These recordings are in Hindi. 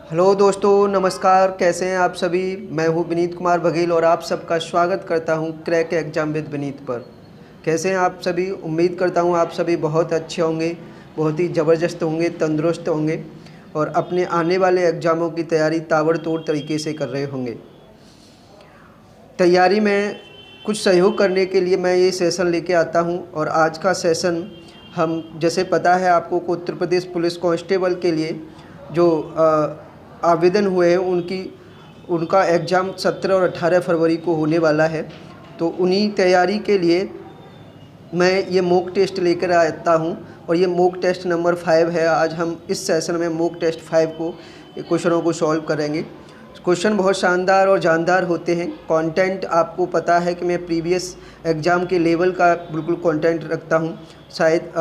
हेलो दोस्तों, नमस्कार। कैसे हैं आप सभी। मैं हूं विनीत कुमार बघेल और आप सबका स्वागत करता हूं क्रैक एग्जाम विद विनीत पर। कैसे हैं आप सभी। उम्मीद करता हूं आप सभी बहुत अच्छे होंगे, बहुत ही ज़बरदस्त होंगे, तंदुरुस्त होंगे और अपने आने वाले एग्ज़ामों की तैयारी ताबड़तोड़ तरीके से कर रहे होंगे। तैयारी में कुछ सहयोग करने के लिए मैं ये सेशन लेके आता हूं और आज का सेशन हम जैसे पता है आपको को उत्तर प्रदेश पुलिस कांस्टेबल के लिए जो आवेदन हुए हैं उनका एग्ज़ाम 17 और 18 फरवरी को होने वाला है। तो उन्हीं तैयारी के लिए मैं ये मॉक टेस्ट लेकर आता हूँ और ये मॉक टेस्ट नंबर 5 है। आज हम इस सेशन में मॉक टेस्ट 5 को क्वेश्चनों को सॉल्व करेंगे। क्वेश्चन बहुत शानदार और जानदार होते हैं। कंटेंट आपको पता है कि मैं प्रीवियस एग्ज़ाम के लेवल का बिल्कुल कंटेंट रखता हूँ शायद,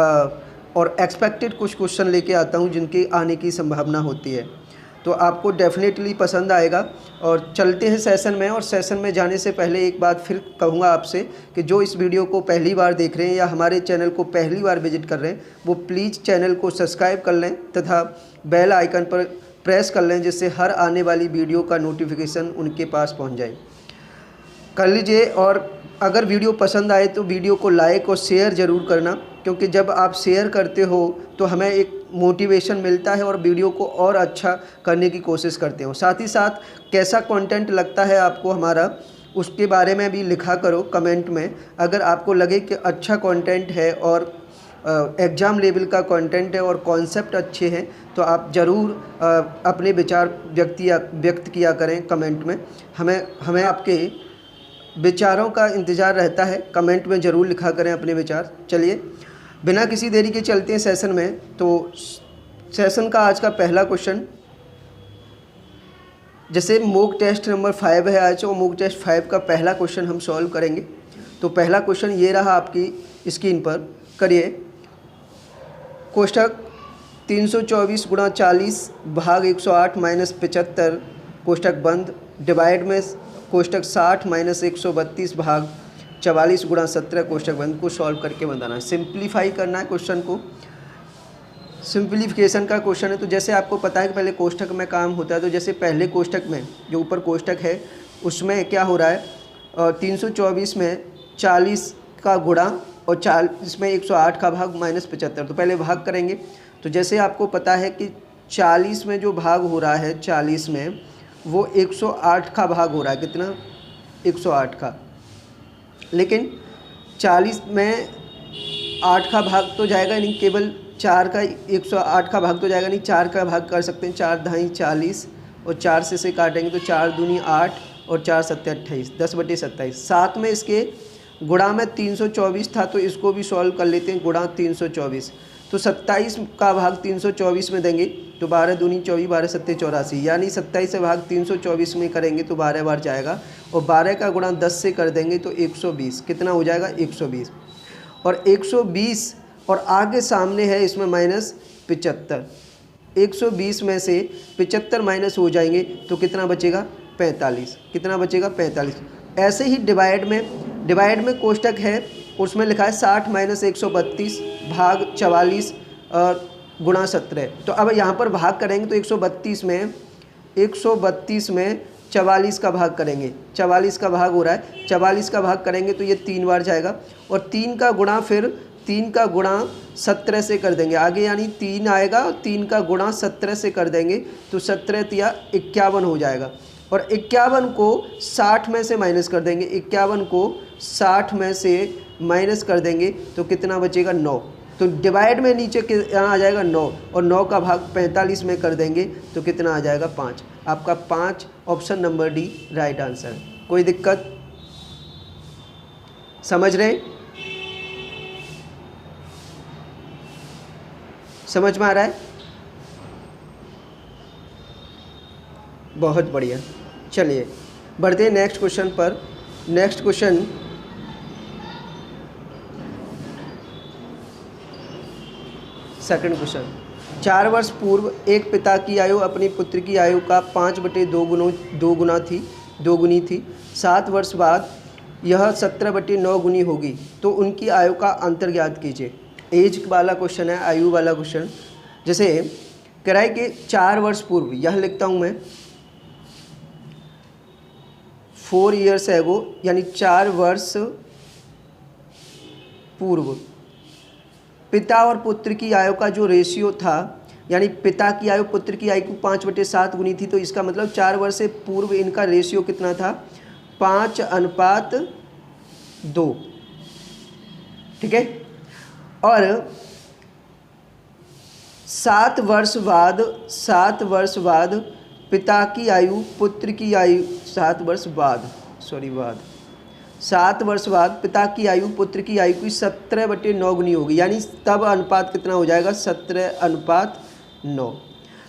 और एक्सपेक्टेड कुछ क्वेश्चन लेके आता हूँ जिनके आने की संभावना होती है। तो आपको डेफिनेटली पसंद आएगा। और चलते हैं सेशन में। और सेशन में जाने से पहले एक बात फिर कहूँगा आपसे कि जो इस वीडियो को पहली बार देख रहे हैं या हमारे चैनल को पहली बार विजिट कर रहे हैं वो प्लीज़ चैनल को सब्सक्राइब कर लें तथा बेल आइकन पर प्रेस कर लें, जिससे हर आने वाली वीडियो का नोटिफिकेशन उनके पास पहुँच जाए। कर लीजिए। और अगर वीडियो पसंद आए तो वीडियो को लाइक और शेयर ज़रूर करना, क्योंकि जब आप शेयर करते हो तो हमें एक मोटिवेशन मिलता है और वीडियो को और अच्छा करने की कोशिश करते हो। साथ ही साथ कैसा कंटेंट लगता है आपको हमारा, उसके बारे में भी लिखा करो कमेंट में। अगर आपको लगे कि अच्छा कंटेंट है और एग्ज़ाम लेवल का कंटेंट है और कॉन्सेप्ट अच्छे हैं तो आप ज़रूर अपने विचार व्यक्त किया करें कमेंट में। हमें आपके विचारों का इंतज़ार रहता है। कमेंट में ज़रूर लिखा करें अपने विचार। चलिए बिना किसी देरी के चलते हैं सेशन में। तो सेशन का आज का पहला क्वेश्चन, जैसे मॉक टेस्ट नंबर 5 है आज, वो मॉक टेस्ट 5 का पहला क्वेश्चन हम सॉल्व करेंगे। तो पहला क्वेश्चन ये रहा आपकी स्क्रीन पर। करिए। कोष्ठक 324 गुणा 40 भाग 108 माइनस 75 कोष्ठक बंद, डिवाइड में कोष्ठक 60 माइनस 132 भाग 44 गुणा 17 कोष्ठक बंद को सॉल्व करके बताना है। सिंप्लीफाई करना है क्वेश्चन को। सिंप्लीफिकेशन का क्वेश्चन है। तो जैसे आपको पता है कि पहले कोष्ठक में काम होता है, तो जैसे पहले कोष्ठक में जो ऊपर कोष्ठक है उसमें क्या हो रहा है, 324 में 40 का गुणा और 40 में 108 का भाग माइनस 75। तो पहले भाग करेंगे। तो जैसे आपको पता है कि 40 में जो भाग हो रहा है, 40 में वो 108 का भाग हो रहा है। कितना? 108 का। लेकिन 40 में 8 का भाग तो जाएगा नहीं, केवल 4 का 108 का भाग तो जाएगा नहीं, 4 का भाग कर सकते हैं। 4 ढाई 40 और 4 से काटेंगे तो 4 दूनी 8 और 4 सत्ते 28, 10/27। साथ में इसके गुणा में 324 था तो इसको भी सॉल्व कर लेते हैं। गुणा 324 तो 27 का भाग 324 में देंगे तो 12 दूनी 24, 12 सत्ते 84, यानी 27 से भाग 324 में करेंगे तो 12 बार जाएगा। और 12 का गुणा 10 से कर देंगे तो 120। कितना हो जाएगा? 120। और 120 और आगे सामने है इसमें माइनस 75। 120 में से 75 माइनस हो जाएंगे तो कितना बचेगा? 45। कितना बचेगा? 45। ऐसे ही डिवाइड में कोष्ठक है, उसमें लिखा है 60 माइनस 132 भाग 44 और गुणा 17। तो अब यहाँ पर भाग करेंगे तो 132 में 44 का भाग करेंगे। 44 का भाग हो रहा है, 44 का भाग करेंगे तो ये 3 बार जाएगा। और 3 का गुणा फिर 3 का गुणा 17 से कर देंगे आगे, यानी 3 आएगा और 3 का गुणा 17 से कर देंगे तो 17 या 51 हो जाएगा। और 51 को 60 में से माइनस कर देंगे। 51 को 60 में से माइनस कर देंगे तो कितना बचेगा? 9। तो डिवाइड में नीचे यहाँ आ जाएगा 9 और 9 का भाग 45 में कर देंगे तो कितना आ जाएगा? 5। आपका 5 option number D right answer. कोई दिक्कत? समझ रहे? समझ में आ रहा है? बहुत बढ़िया। चलिए बढ़ते हैं नेक्स्ट क्वेश्चन पर। Next question, second question. 4 वर्ष पूर्व एक पिता की आयु अपनी पुत्र की आयु का 5/2 गुनी थी। 7 वर्ष बाद यह 17/9 गुनी होगी, तो उनकी आयु का अंतर ज्ञात कीजिए। एज वाला क्वेश्चन है, आयु वाला क्वेश्चन। जैसे कह रहा है कि 4 वर्ष पूर्व, यह लिखता हूँ मैं 4 years ago, यानी 4 वर्ष पूर्व पिता और पुत्र की आयु का जो रेशियो था, यानी पिता की आयु पुत्र की आयु को 5/7 गुनी थी, तो इसका मतलब 4 वर्ष से पूर्व इनका रेशियो कितना था, 5:2। ठीक है। और 7 वर्ष बाद पिता की आयु पुत्र की आयु 7 वर्ष बाद पिता की आयु पुत्र की आयु की 17/9 गुनी होगी, यानी तब अनुपात कितना हो जाएगा, 17:9।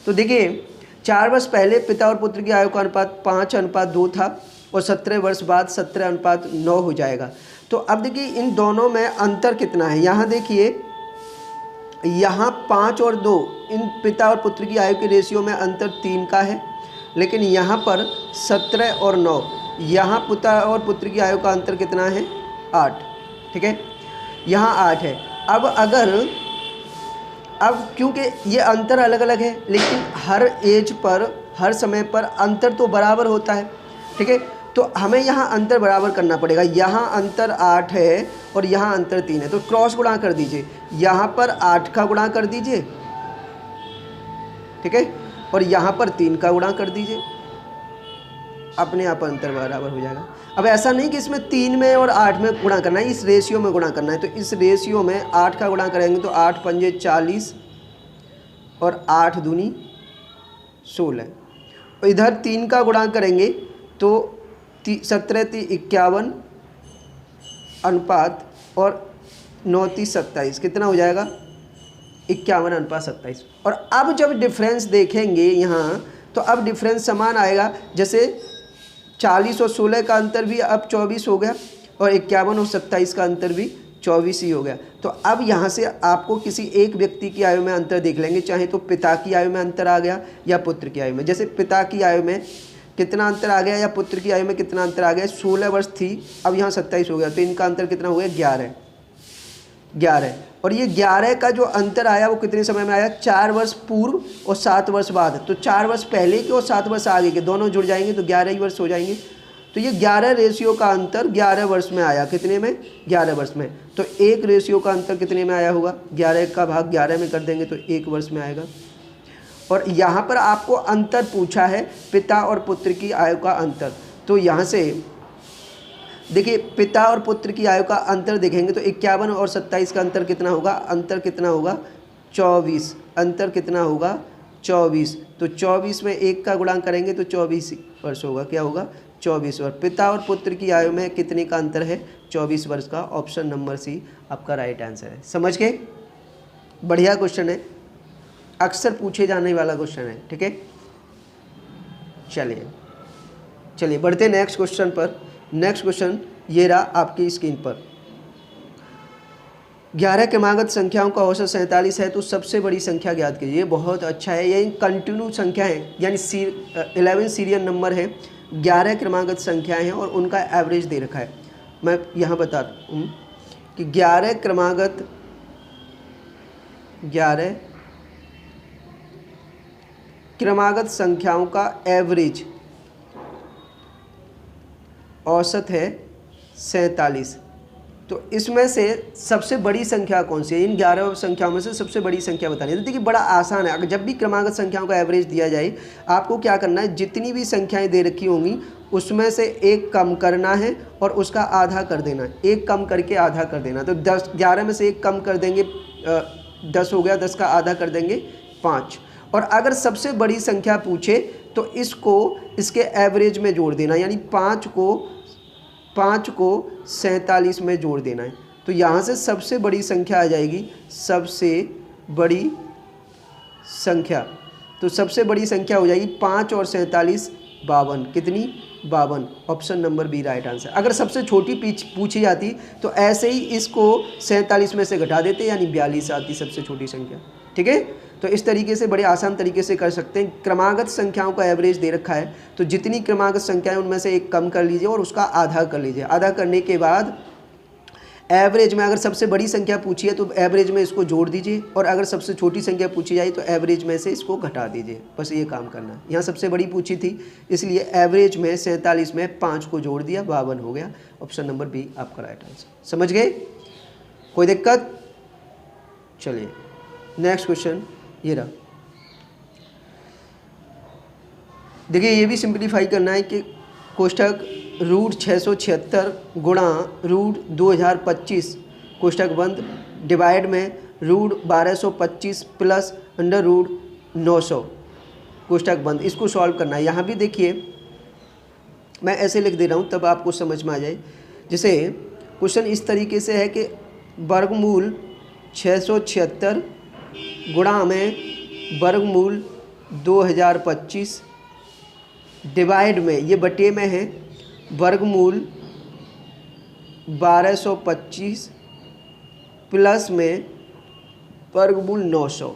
तो देखिए 4 वर्ष पहले पिता और पुत्र की आयु का अनुपात 5:2 था और 17 वर्ष बाद 17:9 हो जाएगा। तो अब देखिए इन दोनों में अंतर कितना है, यहाँ देखिए, यहाँ 5 और 2, इन पिता और पुत्र की आयु के रेशियो में अंतर 3 का है, लेकिन यहाँ पर 17 और 9, यहाँ पिता और पुत्र की आयु का अंतर कितना है, 8। ठीक है, यहाँ 8 है। अब क्योंकि ये अंतर अलग अलग है, लेकिन हर एज पर, हर समय पर अंतर तो बराबर होता है। ठीक है, तो हमें यहाँ अंतर बराबर करना पड़ेगा। यहाँ अंतर 8 है और यहाँ अंतर 3 है, तो क्रॉस गुणा कर दीजिए, यहाँ पर 8 का गुणा कर दीजिए, ठीक है, और यहाँ पर 3 का गुणा कर दीजिए, अपने आप अंतर बराबर हो जाएगा। अब ऐसा नहीं कि इसमें 3 में और 8 में गुणा करना है, इस रेशियो में गुणा करना है। तो इस रेशियो में 8 का गुणा करेंगे तो 8 पंजे 40 और 8 दूनी 16, और इधर 3 का गुणा करेंगे तो 17 × 51 अनुपात और 9 × 27 कितना हो जाएगा, 51:27। और अब जब डिफरेंस देखेंगे यहाँ, तो अब डिफरेंस समान आएगा। जैसे 40 और 16 का अंतर भी अब 24 हो गया और 51 और 27 का अंतर भी 24 ही हो गया। तो अब यहाँ से आपको किसी एक व्यक्ति की आयु में अंतर देख लेंगे, चाहे तो पिता की आयु में अंतर आ गया या पुत्र की आयु में। जैसे पिता की आयु में कितना अंतर आ गया या पुत्र की आयु में कितना अंतर आ गया, 16 वर्ष थी, अब यहाँ 27 हो गया, तो इनका अंतर कितना हो गया, 11। और ये 11 का जो अंतर आया वो कितने समय में आया, 4 वर्ष पूर्व और 7 वर्ष बाद। तो 4 वर्ष पहले के और 7 वर्ष आगे के दोनों जुड़ जाएंगे तो 11 ही वर्ष हो जाएंगे। तो ये 11 रेशियो का अंतर 11 वर्ष में आया, कितने में, 11 वर्ष में। तो एक रेशियो का अंतर कितने में आया होगा, 11 का भाग 11 में कर देंगे तो 1 वर्ष में आएगा। और यहाँ पर आपको अंतर पूछा है, पिता और पुत्र की आयु का अंतर। तो यहाँ से देखिए पिता और पुत्र की आयु का अंतर देखेंगे तो 51 और 27 का अंतर कितना होगा, अंतर कितना होगा, 24। अंतर कितना होगा, 24। तो 24 में 1 का गुणा करेंगे तो 24 वर्ष होगा, क्या होगा, 24 वर्ष। पिता और पुत्र की आयु में कितने का अंतर है, 24 वर्ष का। ऑप्शन नंबर सी आपका राइट आंसर है। समझ गए, बढ़िया क्वेश्चन है, अक्सर पूछे जाने वाला क्वेश्चन है। ठीक है, चलिए बढ़ते नेक्स्ट क्वेश्चन पर। नेक्स्ट क्वेश्चन ये रहा आपकी स्क्रीन पर। 11 क्रमागत संख्याओं का औसत 47 है, तो सबसे बड़ी संख्या ज्ञात कीजिए। ये बहुत अच्छा है, ये कंटिन्यू संख्या है, यानी 11 सीरियल नंबर है, 11 क्रमागत संख्याएं हैं और उनका एवरेज दे रखा है। मैं यहाँ बताता हूँ कि 11 क्रमागत संख्याओं का एवरेज औसत है 47। तो इसमें से सबसे बड़ी संख्या कौन सी है, इन 11 संख्याओं में से सबसे बड़ी संख्या बतानी है। तो देखिए बड़ा आसान है, अगर जब भी क्रमागत संख्याओं का एवरेज दिया जाए, आपको क्या करना है, जितनी भी संख्याएं दे रखी होंगी उसमें से एक कम करना है और उसका आधा कर देना है, एक कम करके आधा कर देना। तो 11 में से एक कम कर देंगे, 10 हो गया, 10 का आधा कर देंगे 5। और अगर सबसे बड़ी संख्या पूछे तो इसको इसके एवरेज में जोड़ देना, यानी 5 को 47 में जोड़ देना है। तो यहाँ से सबसे बड़ी संख्या आ जाएगी, सबसे बड़ी संख्या। तो सबसे बड़ी संख्या हो जाएगी 5 और 47 52। कितनी, 52। Option number B right answer. अगर सबसे छोटी पूछी जाती तो ऐसे ही इसको 47 में से घटा देते, यानी 42 आती सबसे छोटी संख्या। ठीक है, तो इस तरीके से बड़े आसान तरीके से कर सकते हैं। क्रमागत संख्याओं का एवरेज दे रखा है, तो जितनी क्रमागत संख्याएं उनमें से एक कम कर लीजिए और उसका आधा कर लीजिए। आधा करने के बाद एवरेज में अगर सबसे बड़ी संख्या पूछी है तो एवरेज में इसको जोड़ दीजिए, और अगर सबसे छोटी संख्या पूछी जाए तो एवरेज में से इसको घटा दीजिए। बस ये काम करना है। यहाँ सबसे बड़ी पूछी थी इसलिए एवरेज में 47 में 5 को जोड़ दिया, 52 हो गया। ऑप्शन नंबर बी आपका राइट आंसर। समझ गए? कोई दिक्कत? चलिए नेक्स्ट क्वेश्चन ये रहा। देखिए ये भी सिंप्लीफाई करना है कि कोष्ठक रूट 676 गुणा रूट 2025 कोष्ठक बंद डिवाइड में रूट 1225 प्लस अंडर रूट 900 कोष्ठक बंद, इसको सॉल्व करना है। यहाँ भी देखिए मैं ऐसे लिख दे रहा हूँ तब आपको समझ में आ जाए। जैसे क्वेश्चन इस तरीके से है कि वर्गमूल 676 गुणा में वर्गमूल 2025 डिवाइड में, ये बटे में है, वर्गमूल 1225 प्लस में वर्गमूल 900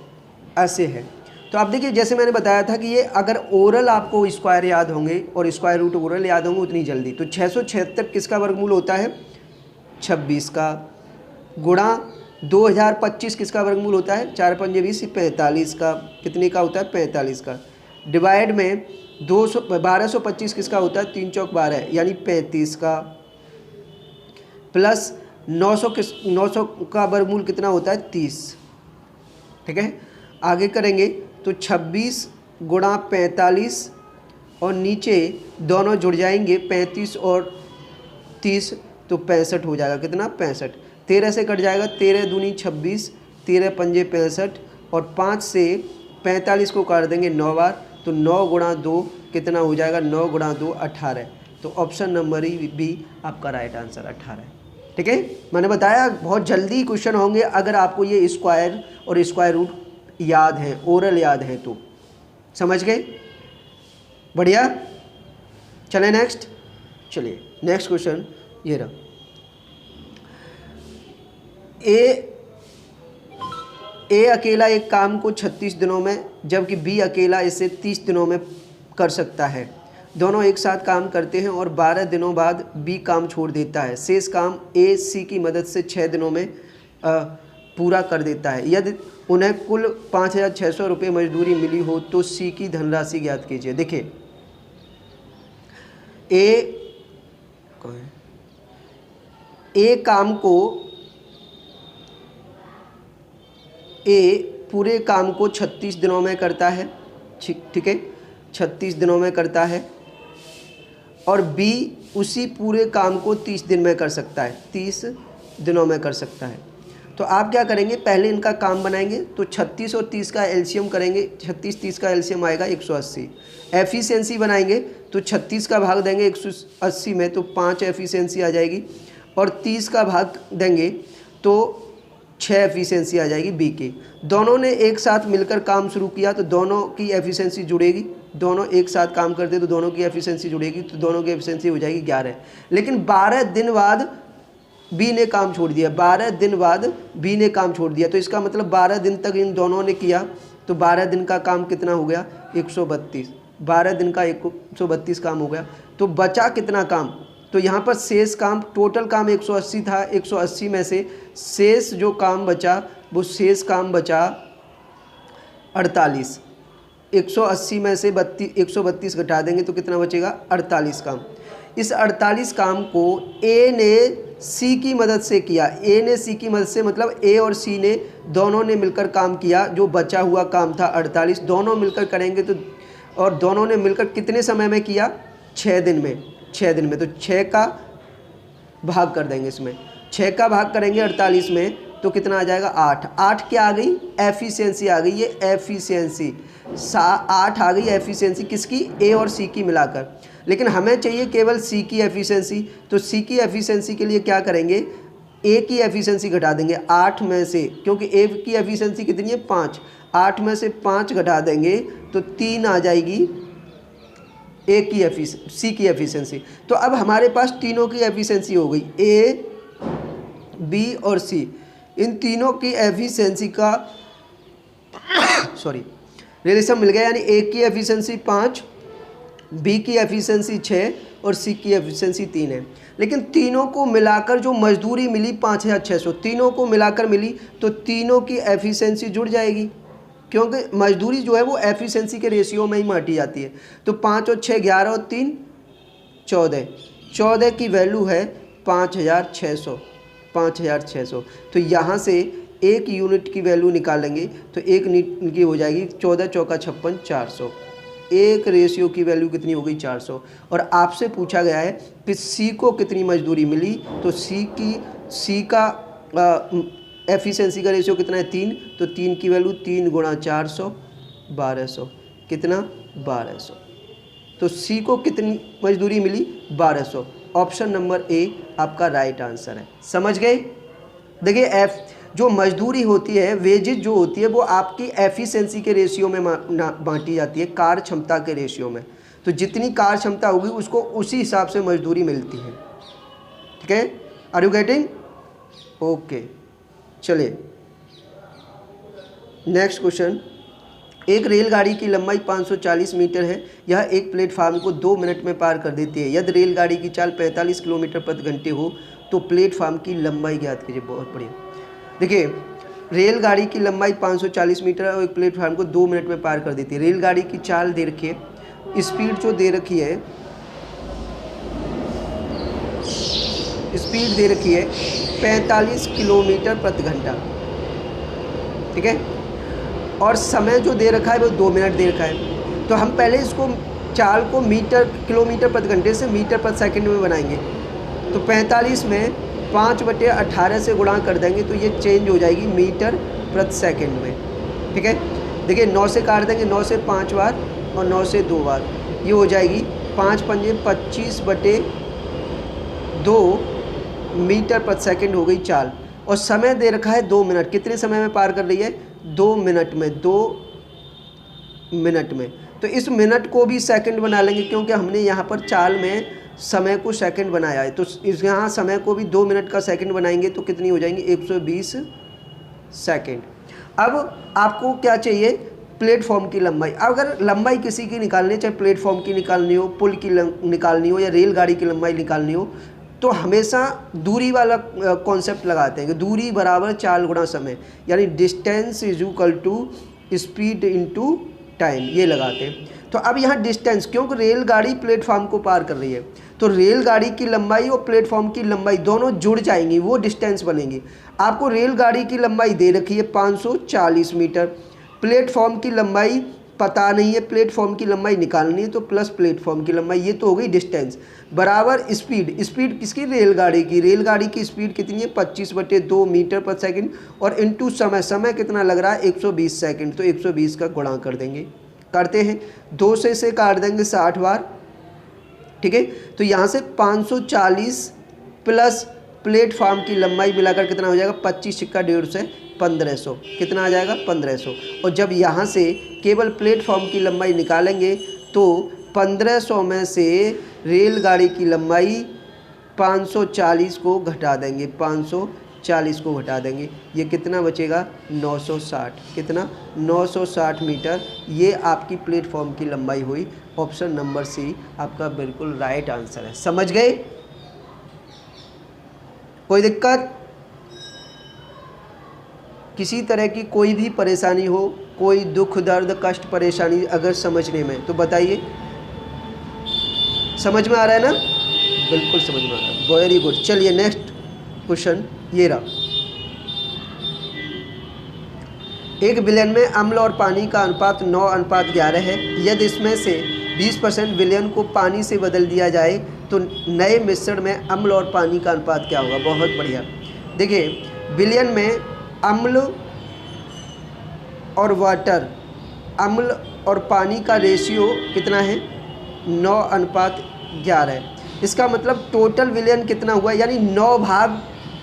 ऐसे है। तो आप देखिए जैसे मैंने बताया था कि ये अगर ओरल आपको स्क्वायर याद होंगे और स्क्वायर रूट ओरल याद होंगे उतनी जल्दी, तो 676 किसका वर्गमूल होता है? 26 का, गुणा 2025 किसका वर्गमूल होता है? 4 पंजे 20, 45 का, कितने का होता है? 45 का, डिवाइड में 1225 किसका होता है? 3 चौक 12 यानी 35 का, प्लस 900 का वर्गमूल कितना होता है? 30। ठीक है, आगे करेंगे तो 26 गुणा 45 और नीचे दोनों जुड़ जाएंगे 35 और 30 तो 65 हो जाएगा। कितना? 65। 13 से कट जाएगा, 13 दूनी 26, 13 पंजे 65 और 5 से 45 को काट देंगे 9 बार, तो 9 गुणा 2 कितना हो जाएगा? 9 गुणा 2 18। तो ऑप्शन नंबर बी आपका राइट आंसर 18 है। ठीक है, मैंने बताया बहुत जल्दी क्वेश्चन होंगे अगर आपको ये स्क्वायर और स्क्वायर रूट याद है, ओरल याद है तो। समझ गए? बढ़िया। चलें नेक्स्ट। चलिए नेक्स्ट क्वेश्चन ये रहा। ए अकेला एक काम को 36 दिनों में जबकि बी अकेला इसे 30 दिनों में कर सकता है। दोनों एक साथ काम करते हैं और 12 दिनों बाद बी काम छोड़ देता है। शेष काम ए सी की मदद से 6 दिनों में पूरा कर देता है। यदि उन्हें कुल 5,600 रुपये मजदूरी मिली हो तो सी की धनराशि ज्ञात कीजिए। देखिए ए काम को, ए पूरे काम को 36 दिनों में करता है। ठीक है, 36 दिनों में करता है, और बी उसी पूरे काम को 30 दिन में कर सकता है, 30 दिनों में कर सकता है। तो आप क्या करेंगे, पहले इनका काम बनाएंगे तो 36 और 30 का एलसीएम करेंगे, 36-30 का एलसीएम आएगा 180। एफिशिएंसी बनाएंगे तो 36 का भाग देंगे 180 में तो 5 एफिशिएंसी आ जाएगी, और 30 का भाग देंगे तो 6 एफिशिएंसी आ जाएगी बी की। दोनों ने एक साथ मिलकर काम शुरू किया तो दोनों की एफिशिएंसी जुड़ेगी, दोनों एक साथ काम करते तो दोनों की एफिशिएंसी जुड़ेगी, तो दोनों की एफिशिएंसी हो जाएगी 11। लेकिन 12 दिन बाद बी ने काम छोड़ दिया, 12 दिन बाद बी ने काम छोड़ दिया, तो इसका मतलब 12 दिन तक इन दोनों ने किया, तो 12 दिन का काम कितना हो गया? 132। 12 दिन का 132 काम हो गया। तो बचा कितना काम? तो यहाँ पर शेष काम, टोटल काम 180 था, 180 में से शेष जो काम बचा वो शेष काम बचा 48। 180 में से 132 घटा देंगे तो कितना बचेगा? 48 काम। इस 48 काम को ए ने सी की मदद से किया। ए ने सी की मदद से मतलब ए और सी ने दोनों ने मिलकर काम किया। जो बचा हुआ काम था 48, दोनों मिलकर करेंगे तो, और दोनों ने मिलकर कितने समय में किया? 6 दिन में। 6 दिन में तो 6 का भाग कर देंगे इसमें, 6 का भाग करेंगे 48 में तो कितना आ जाएगा? 8। 8 क्या आ गई? एफिशिएंसी आ गई। ये एफिशिएंसी 8 आ गई एफिशिएंसी किसकी? ए और सी की मिलाकर। लेकिन हमें चाहिए केवल सी की एफिशिएंसी, तो सी की एफिशिएंसी के लिए क्या करेंगे? ए की एफिशिएंसी घटा देंगे 8 में से, क्योंकि ए की एफिशिएंसी कितनी है? 5। 8 में से 5 घटा देंगे तो 3 आ जाएगी ए की सी की एफिशिएंसी। तो अब हमारे पास तीनों की एफिशिएंसी हो गई, ए बी और सी। इन तीनों की एफिशिएंसी का रिलेशन मिल गया, यानी ए की एफिशिएंसी 5 बी की एफिशिएंसी 6 और सी की एफिशिएंसी 3 है। लेकिन तीनों को मिलाकर जो मजदूरी मिली 5600, तीनों को मिलाकर मिली, तो तीनों की एफिशिएंसी जुड़ जाएगी, क्योंकि मजदूरी जो है वो एफिशिएंसी के रेशियो में ही बांटी जाती है। तो 5 और 6 11 और 3 14, 14 की वैल्यू है 5600, 5600। तो यहाँ से एक यूनिट की वैल्यू निकालेंगे तो एक यूनिट की हो जाएगी 14 चौका 56 400। एक रेशियो की वैल्यू कितनी हो गई 400। और आपसे पूछा गया है कि सी को कितनी मजदूरी मिली, तो सी का एफिशिएंसी का रेशियो कितना है 3, तो 3 की वैल्यू 3 गुणा 400 1200, कितना 1200। तो सी को कितनी मजदूरी मिली 1200। ऑप्शन नंबर ए आपका राइट आंसर है। समझ गए। देखिए एफ जो मजदूरी होती है, वेजेज जो होती है, वो आपकी एफिशिएंसी के रेशियो में बांटी जाती है, कार्य क्षमता के रेशियो में। तो जितनी कार्य क्षमता होगी उसको उसी हिसाब से मजदूरी मिलती है। ठीक है, आर यू गेटिंग? ओके, चलिए नेक्स्ट क्वेश्चन। एक रेलगाड़ी की लंबाई 540 मीटर है। यह एक प्लेटफार्म को 2 मिनट में पार कर देती है। यदि रेलगाड़ी की चाल 45 किलोमीटर प्रति घंटे हो तो प्लेटफार्म की लंबाई ज्ञात कीजिए। बहुत बढ़िया। देखिए रेलगाड़ी की लंबाई 540 मीटर है और एक प्लेटफार्म को 2 मिनट में पार कर देती है। रेलगाड़ी की चाल दे रखी है, स्पीड जो दे रखी है, स्पीड दे रखी है 45 किलोमीटर प्रति घंटा। ठीक है, और समय जो दे रखा है वो 2 मिनट दे रखा है। तो हम पहले इसको चाल को किलोमीटर प्रति घंटे से मीटर प्रति सेकंड में बनाएंगे। तो 45 में 5/18 से गुणा कर देंगे तो ये चेंज हो जाएगी मीटर प्रति सेकंड में। ठीक है, देखिए 9 से काट देंगे, 9 से 5 बार और 9 से 2 बार, ये हो जाएगी 5 पंजे 25/2 मीटर प्रति सेकंड हो गई चाल। और समय दे रखा है 2 मिनट। कितने समय में पार कर रही है? 2 मिनट में, 2 मिनट में। तो इस मिनट को भी सेकंड बना लेंगे, क्योंकि हमने यहाँ पर चाल में समय को सेकंड बनाया है। तो इस यहाँ समय को भी 2 मिनट का सेकंड बनाएंगे तो कितनी हो जाएंगी 120 सेकंड। अब आपको क्या चाहिए? प्लेटफॉर्म की लंबाई। अगर लंबाई किसी की निकालनी है, चाहे प्लेटफॉर्म की निकालनी हो, पुल की निकालनी हो या रेलगाड़ी की लंबाई निकालनी हो, तो हमेशा दूरी वाला कॉन्सेप्ट लगाते हैं कि दूरी बराबर चाल गुणा समय, यानी distance is equal to speed into time, ये लगाते हैं। तो अब यहाँ डिस्टेंस, क्योंकि रेलगाड़ी प्लेटफॉर्म को पार कर रही है, तो रेलगाड़ी की लंबाई और प्लेटफॉर्म की लंबाई दोनों जुड़ जाएंगी, वो डिस्टेंस बनेगी। आपको रेलगाड़ी की लंबाई दे रखी है 540 मीटर, प्लेटफॉर्म की लंबाई पता नहीं है, प्लेटफॉर्म की लंबाई निकालनी है, तो प्लस प्लेटफॉर्म की लंबाई, ये तो हो गई डिस्टेंस, बराबर स्पीड। स्पीड किसकी? रेलगाड़ी की। रेलगाड़ी की स्पीड कितनी है? 25/2 मीटर प्रति सेकंड, और इनटू समय, समय कितना लग रहा है? 120 सेकंड। तो 120 का गुणा कर देंगे, करते हैं 2 से काट देंगे 60 बार। ठीक है, तो यहाँ से 540 प्लस प्लेटफॉर्म की लंबाई मिलाकर कितना हो जाएगा? 25 सिक्का 150 से 1500, कितना आ जाएगा? 1500। और जब यहाँ से केवल प्लेटफॉर्म की लंबाई निकालेंगे तो 1500 में से रेलगाड़ी की लंबाई 540 को घटा देंगे, 540 को घटा देंगे, ये कितना बचेगा? 960। कितना? 960 मीटर। ये आपकी प्लेटफॉर्म की लंबाई हुई। ऑप्शन नंबर सी आपका बिल्कुल राइट आंसर है। समझ गए? कोई दिक्कत? किसी तरह की कोई भी परेशानी हो, कोई दुख दर्द कष्ट परेशानी अगर समझने में, तो बताइए। समझ में आ रहा है ना? बिल्कुल समझ में आ रहा है, वेरी गुड। चलिए नेक्स्ट क्वेश्चन ये रहा। एक विलयन में अम्ल और पानी का अनुपात 9:11 है। यदि इसमें से 20% विलयन को पानी से बदल दिया जाए तो नए मिश्रण में अम्ल और पानी का अनुपात क्या होगा? बहुत बढ़िया। देखिए विलयन में अम्ल और वाटर, अम्ल और पानी का रेशियो कितना है? 9:11 है। इसका मतलब टोटल विलयन कितना हुआ? यानी 9 भाग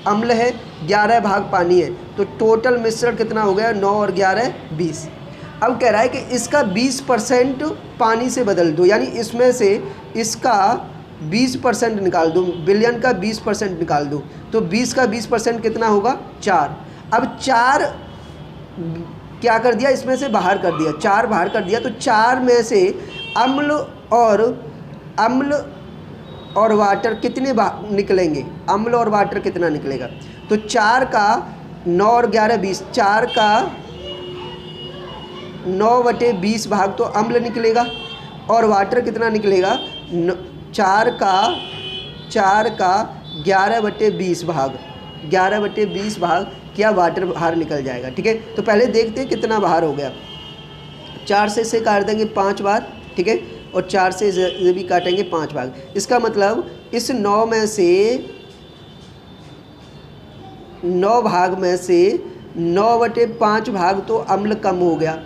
अम्ल है, 11 भाग पानी है, तो टोटल मिश्रण कितना हो गया? 9 और 11 20। अब कह रहा है कि इसका 20% पानी से बदल दो, यानी इसमें से इसका 20% निकाल दो, विलयन का 20% निकाल दो, तो 20 का 20% कितना होगा? 4। अब 4 क्या कर दिया? इसमें से बाहर कर दिया, 4 बाहर कर दिया, तो 4 में से अम्ल और अम्ल और वाटर कितने निकलेंगे, अम्ल और वाटर कितना निकलेगा। तो 4 का 9 और 11 20, 4 का 9/20 भाग तो अम्ल निकलेगा और वाटर कितना निकलेगा, 4 का 11/20 भाग, 11/20 भाग क्या वाटर बाहर निकल जाएगा। ठीक है, तो पहले देखते हैं कितना बाहर हो गया। 4 से इसे काट देंगे 5 बार, ठीक है, और 4 से इसे भी काटेंगे 5 भाग। इसका मतलब इस 9 में से 9 भाग में से 9/5 भाग तो अम्ल कम हो गया,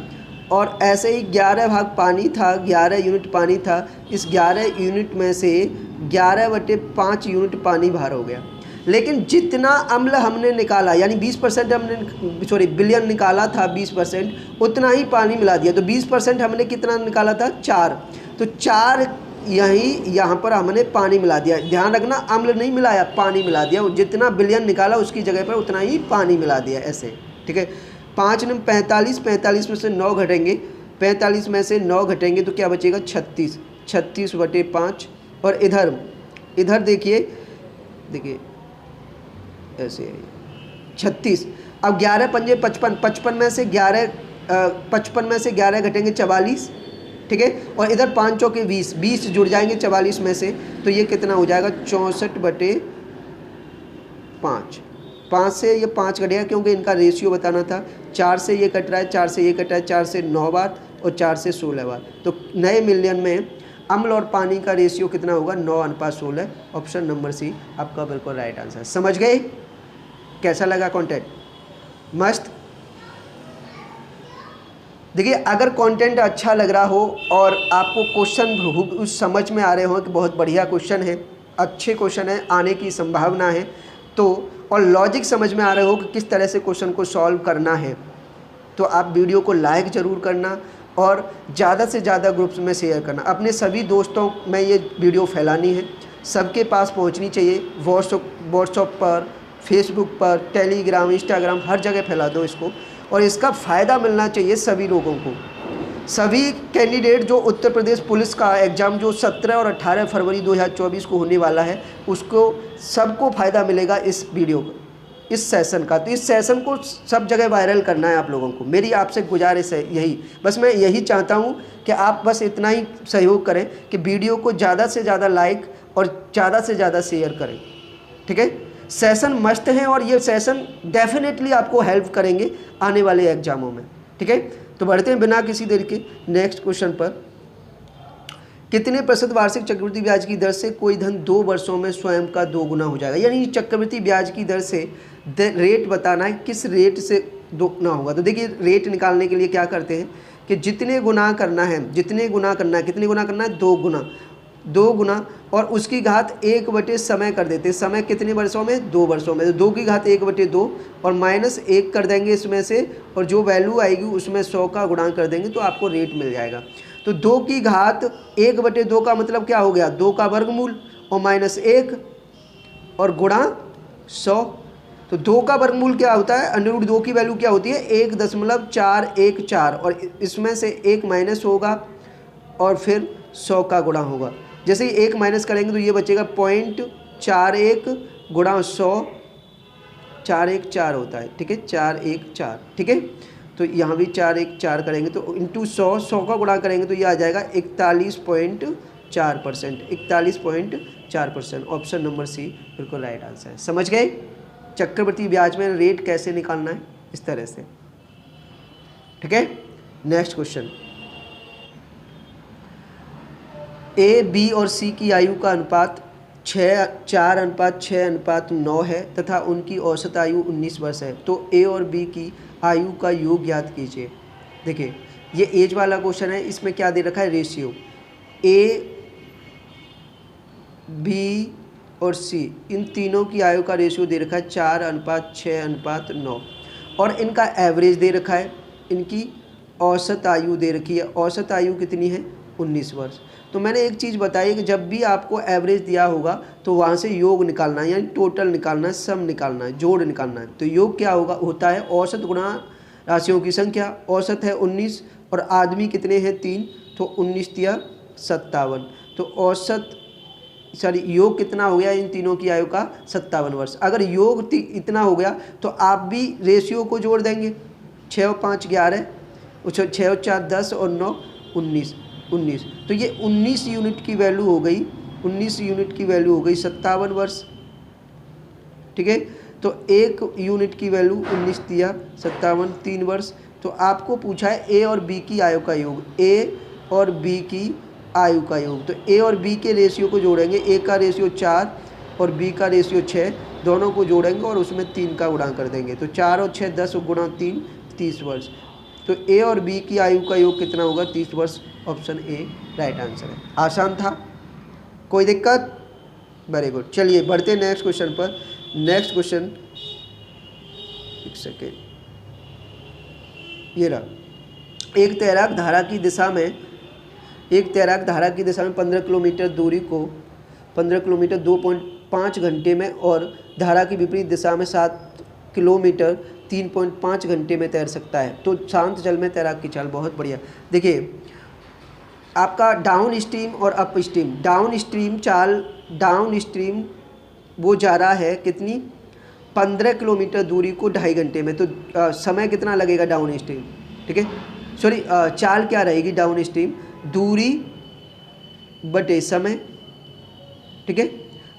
और ऐसे ही 11 भाग पानी था, 11 यूनिट पानी था, इस 11 यूनिट में से 11/5 यूनिट पानी बाहर हो गया। लेकिन जितना अम्ल हमने निकाला, यानी 20% हमने बिलियन निकाला था 20%, उतना ही पानी मिला दिया। तो 20% हमने कितना निकाला था, 4, तो 4 यहाँ पर हमने पानी मिला दिया। ध्यान रखना, अम्ल नहीं मिलाया, पानी मिला दिया। जितना बिलियन निकाला उसकी जगह पर उतना ही पानी मिला दिया, ऐसे। ठीक है, 5 ने 45, 45 में से 9 घटेंगे, 45 में से 9 घटेंगे तो क्या बचेगा, 36, 36/5। और इधर देखिए ऐसे 36। अब 11 पंजे 55, 55 में से 11 घटेंगे 44। ठीक है, और इधर 5 चौके 20, 20 जुड़ जाएंगे 44 में से, तो ये कितना हो जाएगा, 64/5। 5 से ये 5 घटेगा क्योंकि इनका रेशियो बताना था। 4 से ये कट रहा है, 4 से ये कट रहा है, 4 से 9 बार और 4 से 16 बार। तो नए मिलियन में अम्ल और पानी का रेशियो कितना होगा, 9:16। ऑप्शन नंबर सी आपका बिल्कुल राइट आंसर। समझ गए? कैसा लगा कंटेंट? मस्त। देखिए, अगर कंटेंट अच्छा लग रहा हो और आपको क्वेश्चन उस समझ में आ रहे हो कि बहुत बढ़िया क्वेश्चन है, अच्छे क्वेश्चन है, आने की संभावना है, तो और लॉजिक समझ में आ रहे हो कि किस तरह से क्वेश्चन को सॉल्व करना है, तो आप वीडियो को लाइक ज़रूर करना और ज़्यादा से ज़्यादा ग्रुप्स में शेयर करना। अपने सभी दोस्तों में ये वीडियो फैलानी है, सबके पास पहुंचनी चाहिए। व्हाट्सएप पर, फेसबुक पर, टेलीग्राम, इंस्टाग्राम, हर जगह फैला दो इसको, और इसका फ़ायदा मिलना चाहिए सभी लोगों को। सभी कैंडिडेट जो उत्तर प्रदेश पुलिस का एग्ज़ाम जो 17 और 18 फरवरी 2024 को होने वाला है, उसको सबको फ़ायदा मिलेगा इस वीडियो को, इस सेशन का। तो इस सेशन को सब जगह वायरल करना है आप लोगों को। मेरी आपसे गुजारिश है यही, बस मैं यही चाहता हूँ कि आप बस इतना ही सहयोग करें कि वीडियो को ज़्यादा से ज़्यादा लाइक और ज़्यादा से ज़्यादा शेयर करें। ठीक है, सेशन मस्त हैं और ये सेशन डेफिनेटली आपको हेल्प करेंगे आने वाले एग्जामों में। ठीक है, तो बढ़ते हैं बिना किसी देर के नेक्स्ट क्वेश्चन पर। कितने प्रतिशत वार्षिक चक्रवृद्धि ब्याज की दर से कोई धन 2 वर्षों में स्वयं का 2 गुना हो जाएगा। यानी चक्रवृद्धि ब्याज की दर से रेट बताना है, किस रेट से 2 गुना होगा। तो देखिए, रेट निकालने के लिए क्या करते हैं कि जितने गुना करना है, कितने गुना करना है, 2 गुना, 2 गुना, और उसकी घात 1/, समय कर देते हैं। समय कितने वर्षों में, 2 वर्षों में। 2 की घात 1/2 और -1 कर देंगे इसमें से, और जो वैल्यू आएगी उसमें 100 का गुणा कर देंगे तो आपको रेट मिल जाएगा। तो 2 की घात 1/2 का मतलब क्या हो गया, 2 का वर्गमूल और -1 और गुणा 100। तो 2 का वर्गमूल क्या होता है, √2 की वैल्यू क्या होती है, 1.414, और इसमें से 1 माइनस होगा और फिर 100 का गुणा होगा। जैसे ही 1 माइनस करेंगे तो ये बचेगा 0.41 गुणा 100, 414 होता है। ठीक है, 414। ठीक है, तो यहाँ भी 414 करेंगे तो इंटू 100 का गुणा करेंगे तो ये आ जाएगा 41.4%, 41.4%। ऑप्शन नंबर सी बिल्कुल राइट आंसर है। समझ गए? चक्रवृद्धि ब्याज में रेट कैसे निकालना है, इस तरह से। ठीक है, नेक्स्ट क्वेश्चन। ए, बी और सी की आयु का अनुपात 4:6:9 है तथा उनकी औसत आयु 19 वर्ष है। तो ए और बी की आयु का योग ज्ञात कीजिए। देखिए, ये एज वाला क्वेश्चन है, इसमें क्या दे रखा है, रेशियो। ए, बी और सी, इन तीनों की आयु का रेशियो दे रखा है 4:6:9, और इनका एवरेज दे रखा है। इनकी औसत आयु दे रखी है। औसत आयु कितनी है, 19 वर्ष। तो मैंने एक चीज़ बताई कि जब भी आपको एवरेज दिया होगा तो वहाँ से योग निकालना है, यानी टोटल निकालना है, सम निकालना है, जोड़ निकालना है। तो योग क्या होता है औसत गुणा राशियों की संख्या। औसत है 19 और आदमी कितने हैं, 3, तो 19 × 57। तो औसत योग कितना हो गया इन तीनों की आयु का? 57 वर्ष। अगर योग इतना हो गया तो आप भी रेशियो को जोड़ देंगे। 6 और 5 11, 6 और 4 10 और 9 19। तो ये 19 यूनिट की वैल्यू हो गई, 19 यूनिट की वैल्यू हो गई 57 वर्ष। ठीक है, तो 1 यूनिट की वैल्यू 19 दिया, 57 3 वर्ष। तो आपको पूछा है ए और बी की आयु का योग, ए और बी की आयु का योग। तो ए और बी के रेशियो को जोड़ेंगे, ए का रेशियो 4 और बी का रेशियो 6, दोनों को जोड़ेंगे और उसमें 3 का गुणा कर देंगे। तो 4 और 6 10 गुणा 3 30 वर्ष। तो ए और बी की आयु का योग कितना होगा? 30 वर्ष। ऑप्शन ए राइट आंसर है। आसान था, कोई दिक्कत? Very good. चलिए बढ़ते नेक्स्ट क्वेश्चन पर। नेक्स्ट क्वेश्चन, एक सेकेंड, ये रहा। एक तैराक धारा की दिशा में 15 किलोमीटर दूरी को 15 किलोमीटर 2.5 घंटे में और धारा की विपरीत दिशा में 7 किलोमीटर 3.5 घंटे में तैर सकता है। तो शांत जल में तैराक की चाल। बहुत बढ़िया। देखिए आपका डाउन स्ट्रीम और अप स्ट्रीम, डाउन स्ट्रीम वो जा रहा है कितनी? 15 किलोमीटर दूरी को 2.5 घंटे में। तो समय कितना लगेगा डाउन स्ट्रीम? ठीक है, सॉरी, चाल क्या रहेगी डाउन स्ट्रीम? दूरी बटे समय। ठीक है,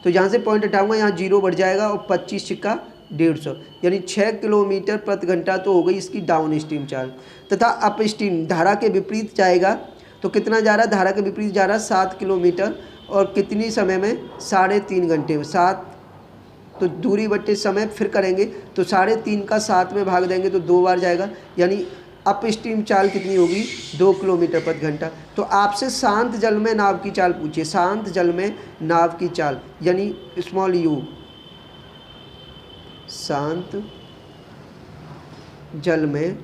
तो यहाँ से पॉइंट हटाऊंगा, यहाँ 0 बढ़ जाएगा और 25 छिक्का 150, यानी 6 किलोमीटर प्रति घंटा तो हो गई इसकी डाउन स्ट्रीम चाल। तथा अप स्ट्रीम धारा के विपरीत जाएगा तो कितना जा रहा है? धारा के विपरीत जा रहा है 7 किलोमीटर और कितनी समय में? 3.5 घंटे में। 7 तो दूरी बटे समय फिर करेंगे तो 3.5 का 7 में भाग देंगे तो 2 बार जाएगा, यानी अप स्ट्रीम चाल कितनी होगी? 2 किलोमीटर प्रति घंटा। तो आपसे शांत जल में नाव की चाल पूछिए, शांत जल में नाव की चाल यानी स्मॉल यू, शांत जल में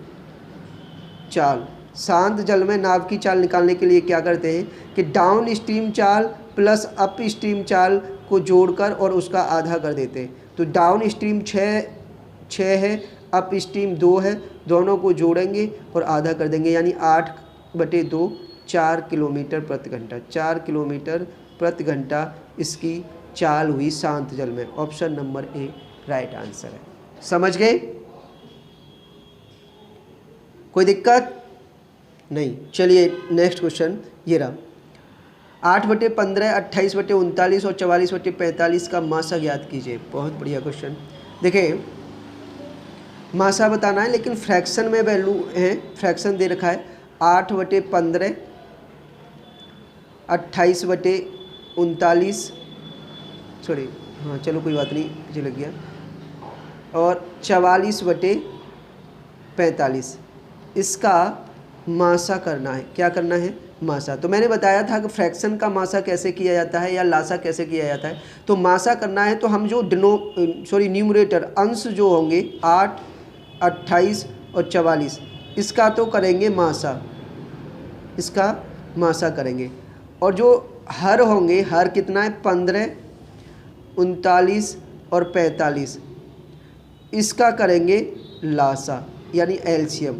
चाल। शांत जल में नाव की चाल निकालने के लिए क्या करते हैं कि डाउन स्ट्रीम चाल प्लस अप स्ट्रीम चाल को जोड़कर और उसका आधा कर देते हैं। तो डाउन स्ट्रीम 6 है, अप स्ट्रीम 2 है, दोनों को जोड़ेंगे और आधा कर देंगे, यानी 8/2 4 किलोमीटर प्रति घंटा। 4 किलोमीटर प्रति घंटा इसकी चाल हुई शांत जल में। Option number A right answer है। समझ गए? कोई दिक्कत नहीं। चलिए नेक्स्ट क्वेश्चन ये रहा। 8/15, 28/39 और 44/45 का मासा ज्ञात कीजिए। बहुत बढ़िया क्वेश्चन। देखिए मासा बताना है लेकिन फ्रैक्शन में वैल्यू है, फ्रैक्शन दे रखा है 8/15, 28/39, सॉरी हाँ चलो कोई बात नहीं, मुझे लग गया, और 44/45 इसका मासा करना है। क्या करना है? मासा। तो मैंने बताया था कि फ्रैक्शन का मासा कैसे किया जाता है या लासा कैसे किया जाता है। तो मासा करना है तो हम जो न्यूमरेटर अंश जो होंगे 8, 28 और 44 इसका तो करेंगे मासा, इसका मासा करेंगे। और जो हर होंगे, हर कितना है? 15, 39 और 45 इसका करेंगे लासा यानी एलसीएम,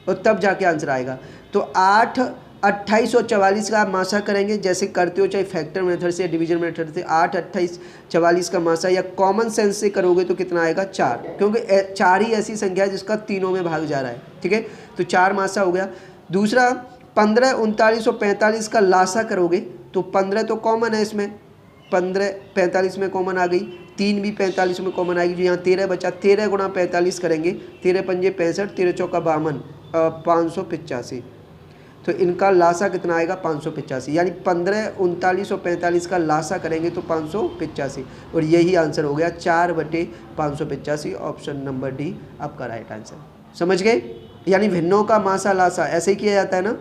और तब जाके आंसर आएगा। तो 8, 28 और 44 का आप मासा करेंगे जैसे करते हो, चाहे फैक्टर मेथड से डिवीजन मेथड से। 8, 28, 44 का मासा या कॉमन सेंस से करोगे तो कितना आएगा? 4, क्योंकि 4 ही ऐसी संख्या है जिसका तीनों में भाग जा रहा है। ठीक है, तो 4 मासा हो गया। दूसरा 15, 39 और 45 का लासा करोगे तो 15 तो कॉमन है इसमें, 15 45 में कॉमन आ गई, 3 भी 45 में कॉमन आएगी, जो यहाँ 13 बचा। 13 गुणा 45 करेंगे, 13 पंजे 65, 13 चौका 52, 585। तो इनका लासा कितना आएगा? 585, यानी 15, 39 और 45 का लासा करेंगे तो 585, और यही आंसर हो गया 4/585। ऑप्शन नंबर डी आपका राइट आंसर। समझ गए? यानी भिन्नों का मासा लासा ऐसे ही किया जाता है ना।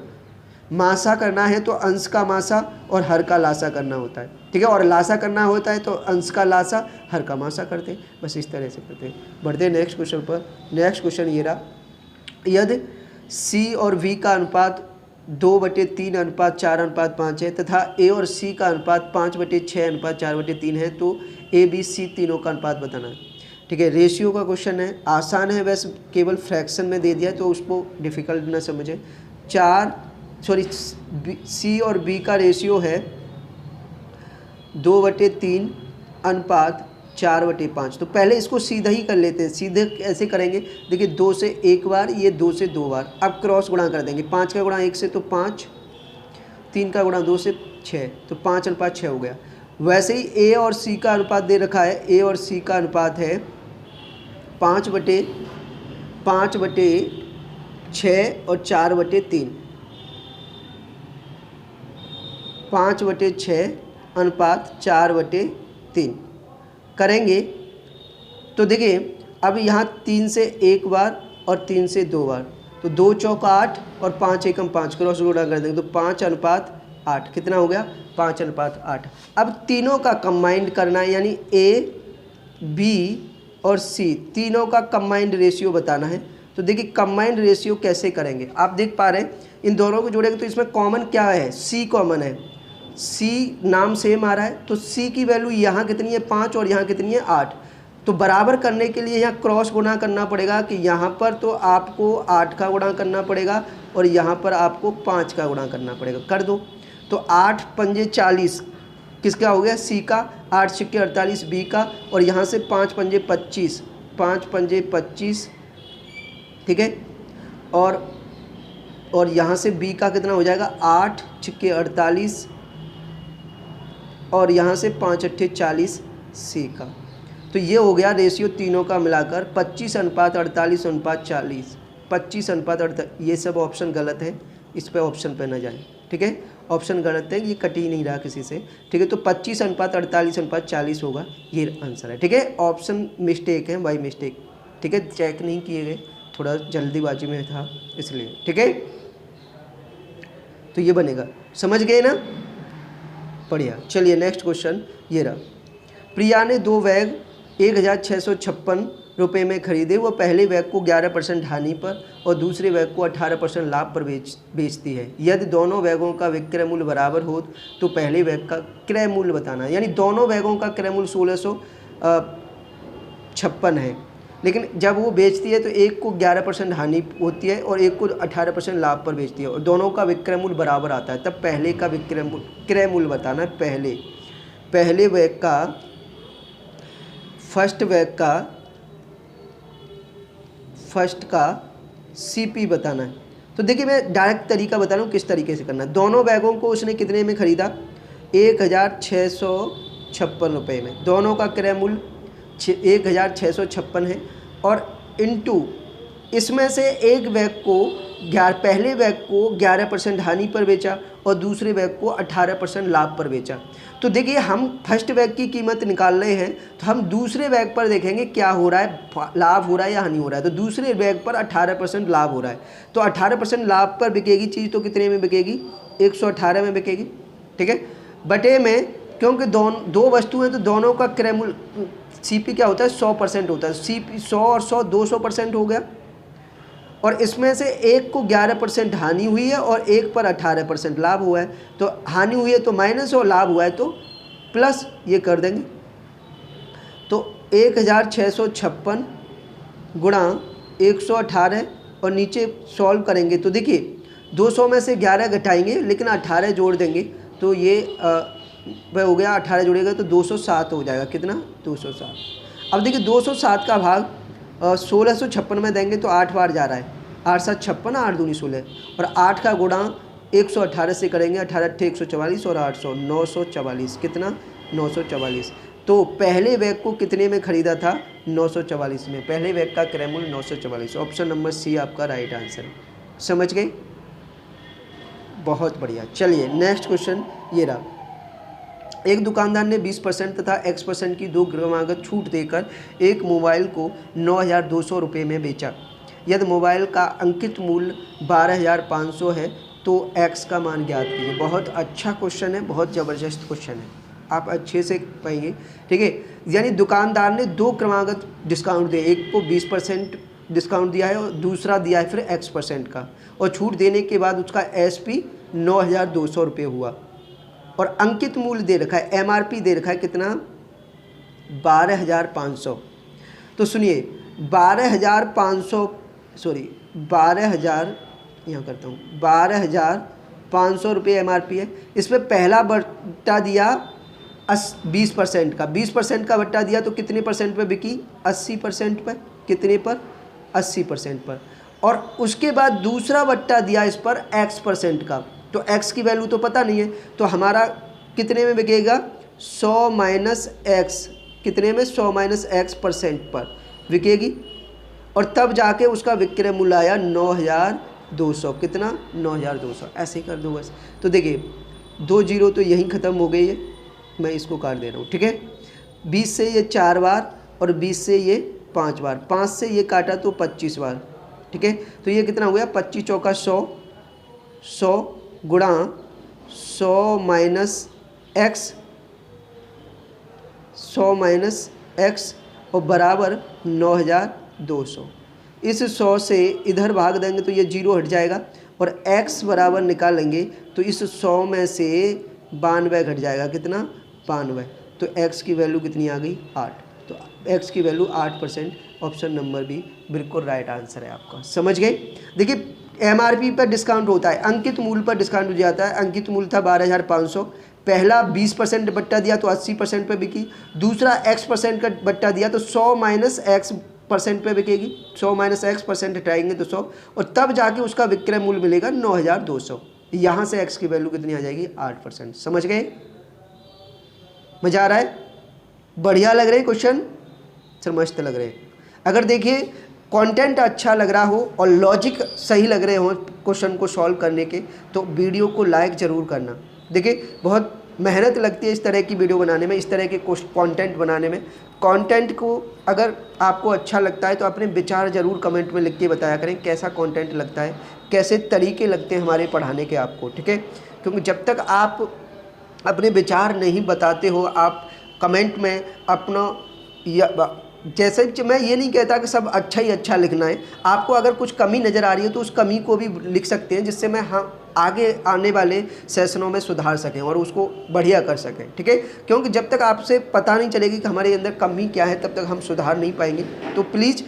मासा करना है तो अंश का मासा और हर का लासा करना होता है। ठीक है, और लासा करना होता है तो अंश का लासा हर का मासा करते हैं। बस इस तरह से करते हैं। बढ़ते हैं नेक्स्ट क्वेश्चन पर। नेक्स्ट क्वेश्चन ये रहा। यदि सी और वी का अनुपात 2/3:4:5 है तथा ए और सी का अनुपात 5/6:4/3 है तो ए बी सी तीनों का अनुपात बताना है। ठीक है, रेशियो का क्वेश्चन है, आसान है, वैसे केवल फ्रैक्शन में दे दिया है तो उसको डिफ़िकल्ट ना समझें। 4 सॉरी सी और बी का रेशियो है 2/3 अनुपात 4/5। तो पहले इसको सीधा ही कर लेते हैं। सीधे कैसे करेंगे, देखिए 2 से 1 बार, ये 2 से 2 बार। अब क्रॉस गुणा कर देंगे, 5 का गुणा 1 से तो 5, 3 का गुणा 2 से 6, तो 5/6 हो गया। वैसे ही ए और सी का अनुपात दे रखा है, ए और सी का अनुपात है 5/6 और 4/3। 5/6 अनुपात 4/3 करेंगे तो देखिए अब यहाँ 3 से 1 बार और 3 से 2 बार, तो 2 चौका 8 और 5 एकम 5, क्रॉस गुणा कर देंगे तो 5/8 कितना हो गया, 5/8। अब तीनों का कंबाइंड करना है, यानी ए बी और सी तीनों का कंबाइंड रेशियो बताना है। तो देखिए कंबाइंड रेशियो कैसे करेंगे, आप देख पा रहे हैं इन दोनों को जोड़ेंगे तो इसमें कॉमन क्या है, सी कॉमन है। सी नाम सेम आ रहा है तो सी की वैल्यू यहाँ कितनी है 5 और यहाँ कितनी है 8। तो बराबर करने के लिए यहाँ क्रॉस गुणा करना पड़ेगा कि यहाँ पर तो आपको 8 का गुणा करना पड़ेगा और यहाँ पर आपको 5 का गुणा करना पड़ेगा। कर दो तो 8 पंजे 40 किसका हो गया, सी का, 8 छिक्के 48 बी का, और यहाँ से 5 पंजे 25, 5 पंजे 25, ठीक है। और यहाँ से बी का कितना हो जाएगा, 8 छिक्के 48 और यहाँ से 5 अट्ठे 40 सी का। तो ये हो गया रेशियो तीनों का मिलाकर 25/48/40। 25/48, ये सब ऑप्शन गलत है, इस पे ऑप्शन पे ना जाए, ठीक है। ऑप्शन गलत है, ये कट ही नहीं रहा किसी से, ठीक है। तो 25/48/40 होगा, ये आंसर है, ठीक है। ऑप्शन मिस्टेक है, बाई मिस्टेक, ठीक है, चेक नहीं किए गए, थोड़ा जल्दीबाजी में था इसलिए, ठीक है। तो ये बनेगा, समझ गए ना, बढ़िया। चलिए नेक्स्ट क्वेश्चन ये रहा। प्रिया ने 2 बैग 1656 रुपये में खरीदे। वह पहले बैग को 11% हानि पर और दूसरे बैग को 18% लाभ पर बेचती है। यदि दोनों बैगों का विक्रय मूल्य बराबर हो तो पहले बैग का क्रय मूल्य बताना है। यानी दोनों बैगों का क्रय मूल्य 1656 है, लेकिन जब वो बेचती है तो एक को 11% हानि होती है और एक को 18% लाभ पर बेचती है, और दोनों का विक्रय मूल्य बराबर आता है, तब पहले का क्रय मूल्य बताना है। पहले बैग का, फर्स्ट का सीपी बताना है। तो देखिए मैं डायरेक्ट तरीका बता रहा हूँ किस तरीके से करना है। दोनों बैगों को उसने कितने में ख़रीदा, 1656 रुपये में। दोनों का क्रय मूल्य 1656 है, और इनटू इसमें से एक बैग को पहले बैग को 11% हानि पर बेचा और दूसरे बैग को 18% लाभ पर बेचा। तो देखिए हम फर्स्ट बैग की कीमत निकाल रहे हैं, तो हम दूसरे बैग पर देखेंगे क्या हो रहा है, लाभ हो रहा है या हानि हो रहा है। तो दूसरे बैग पर 18% लाभ हो रहा है, तो 18% लाभ पर बिकेगी चीज़ तो कितने में बिकेगी, 118 में बिकेगी, ठीक है। बटे में, क्योंकि दो वस्तु हैं तो दोनों का क्रय मूल्य सीपी क्या होता है, 100% होता है। सीपी 100 और 100 200% हो गया, और इसमें से एक को 11% हानि हुई है और एक पर 18% लाभ हुआ है। तो हानि हुई है तो माइनस और लाभ हुआ है तो प्लस, ये कर देंगे। तो 1656 गुणा 118 और नीचे सॉल्व करेंगे तो देखिए 200 में से 11 घटाएंगे लेकिन 18 जोड़ देंगे तो ये वह हो गया, 18 जोड़ेगा तो 207 हो जाएगा। कितना, 207। अब देखिए 207 का भाग 1656 में देंगे तो 8 बार जा रहा है, 8 7 56, 8 दूनी 16, और 8 का गुणा 118 से करेंगे, 18 अट्ठे 144 और 800 944। कितना, 944। तो पहले बैग को कितने में ख़रीदा था, 944 में। पहले बैग का क्रय मूल्य 944। ऑप्शन नंबर सी आपका राइट आंसर है। समझ गए, बहुत बढ़िया। चलिए नेक्स्ट क्वेश्चन ये रहा। एक दुकानदार ने 20% तथा X% की 2 क्रमागत छूट देकर एक मोबाइल को 9,200 रुपये में बेचा। यदि मोबाइल का अंकित मूल्य 12,500 है तो X का मान ज्ञात कीजिए। बहुत अच्छा क्वेश्चन है, बहुत ज़बरदस्त क्वेश्चन है, आप अच्छे से पाएंगे, ठीक है। यानी दुकानदार ने 2 क्रमागत डिस्काउंट दिए, एक को 20% डिस्काउंट दिया है और दूसरा दिया है फिर X% का, और छूट देने के बाद उसका SP 9,200 रुपये हुआ, और अंकित मूल्य दे रखा है, MRP दे रखा है कितना, 12,500। तो सुनिए 12,000, यहाँ करता हूँ, 12,000 500 रुपये MRP है। इसमें पहला बट्टा दिया 20% का, 20% का बट्टा दिया तो कितने परसेंट पे बिकी? 80% पर। कितने पर? 80% पर। और उसके बाद दूसरा बट्टा दिया इस पर X% का, तो X की वैल्यू तो पता नहीं है, तो हमारा कितने में बिकेगा? 100 माइनस एक्स, कितने में? 100 माइनस X% पर बिकेगी। और तब जाके उसका विक्रय मूल्य आया 9200। कितना? 9200। ऐसे ही कर दो बस। तो देखिए 2 जीरो तो यहीं ख़त्म हो गई है, मैं इसको काट दे रहा हूँ, ठीक है। 20 से ये 4 बार और 20 से ये 5 बार, 5 से ये काटा तो 25 बार, ठीक है। तो ये कितना हो गया? 25 चौका 100, 100 गुणा 100 माइनस एक्स, 100 माइनस एक्स और बराबर 9200। इस 100 से इधर भाग देंगे तो ये 0 हट जाएगा और x बराबर निकालेंगे तो इस 100 में से 92 घट जाएगा। कितना? 92। तो x की वैल्यू कितनी आ गई? 8। तो x की वैल्यू 8%। ऑप्शन नंबर बी बिल्कुल राइट आंसर है आपका। समझ गए? देखिए MRP पर डिस्काउंट होता है, अंकित मूल्य पर डिस्काउंट हो जाता है। अंकित मूल्य था 12,500, पहला 20% बट्टा दिया तो 80% पे बिकी, दूसरा X% का बट्टा दिया तो 100 माइनस X% पे बिकेगी, 100 माइनस X% हटाएंगे तो 100, और तब जाके उसका विक्रय मूल्य मिलेगा 9200। यहाँ से X की वैल्यू कितनी आ जाएगी? 8%। समझ गए? मजा आ रहा है? बढ़िया लग रहे हैं क्वेश्चन? सर मस्त लग रहे हैं। अगर देखिए कंटेंट अच्छा लग रहा हो और लॉजिक सही लग रहे हो क्वेश्चन को सॉल्व करने के, तो वीडियो को लाइक ज़रूर करना। देखिए बहुत मेहनत लगती है इस तरह की वीडियो बनाने में, इस तरह के कंटेंट बनाने में। कंटेंट को अगर आपको अच्छा लगता है तो अपने विचार ज़रूर कमेंट में लिख के बताया करें, कैसा कंटेंट लगता है, कैसे तरीके लगते हैं हमारे पढ़ाने के आपको, ठीक है। क्योंकि जब तक आप अपने विचार नहीं बताते हो, आप कमेंट में अपना जैसे मैं ये नहीं कहता कि सब अच्छा ही अच्छा लिखना है, आपको अगर कुछ कमी नज़र आ रही है तो उस कमी को भी लिख सकते हैं, जिससे मैं आगे आने वाले सेशनों में सुधार सकें और उसको बढ़िया कर सकें, ठीक है। क्योंकि जब तक आपसे पता नहीं चलेगी कि हमारे अंदर कमी क्या है, तब तक हम सुधार नहीं पाएंगे। तो प्लीज़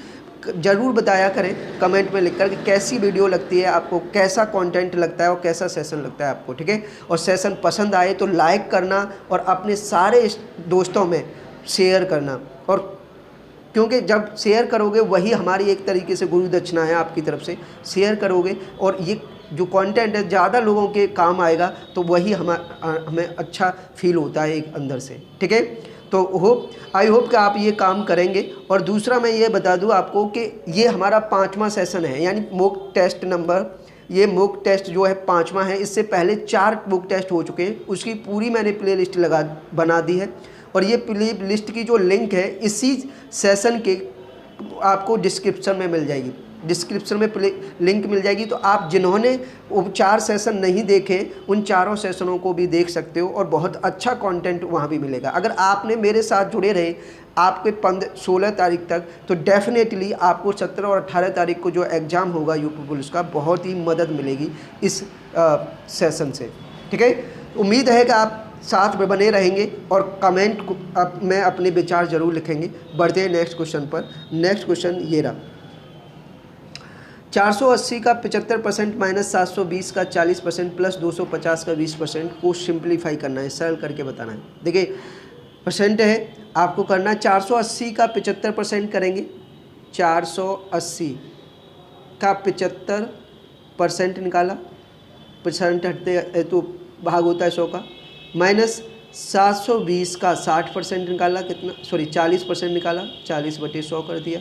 ज़रूर बताया करें कमेंट में लिखकर कि कैसी वीडियो लगती है आपको, कैसा कंटेंट लगता है और कैसा सेशन लगता है आपको, ठीक है। और सेशन पसंद आए तो लाइक करना और अपने सारे दोस्तों में शेयर करना, और क्योंकि जब शेयर करोगे वही हमारी एक तरीके से गुरु दक्षिणा है आपकी तरफ से। शेयर करोगे और ये जो कंटेंट है ज़्यादा लोगों के काम आएगा, तो वही हमें अच्छा फील होता है एक अंदर से, ठीक है। तो आई होप कि आप ये काम करेंगे। और दूसरा मैं ये बता दूं आपको कि ये हमारा 5वां सेशन है, यानी मॉक टेस्ट नंबर, ये मॉक टेस्ट जो है 5वां है। इससे पहले 4 मॉक टेस्ट हो चुके हैं, उसकी पूरी मैंने प्ले लिस्ट बना दी है। और ये प्ले लिस्ट की जो लिंक है इसी सेशन के आपको डिस्क्रिप्शन में मिल जाएगी, डिस्क्रिप्शन में लिंक मिल जाएगी। तो आप जिन्होंने वो 4 सेशन नहीं देखे, उन चारों सेशनों को भी देख सकते हो और बहुत अच्छा कंटेंट वहाँ भी मिलेगा। अगर आपने मेरे साथ जुड़े रहे आपके 16 तारीख तक, तो डेफिनेटली आपको 17 और 18 तारीख को जो एग्ज़ाम होगा यूपी पुलिस का, बहुत ही मदद मिलेगी इस सेशन से, ठीक है। उम्मीद है कि आप साथ में बने रहेंगे और कमेंट में अपने विचार जरूर लिखेंगे। बढ़ते हैं नेक्स्ट क्वेश्चन पर। नेक्स्ट क्वेश्चन ये रहा, 480 का 75% माइनस 720 का 40% प्लस 250 का 20% को सिंप्लीफाई करना है, सरल करके बताना है। देखिए परसेंट है, आपको करना 480 का 75% करेंगे, 480 का 75% निकाला, परसेंट हटते तो भाग होता है 100 का, माइनस 720 का 60% निकाला, कितना 40% निकाला, 40/100 कर दिया,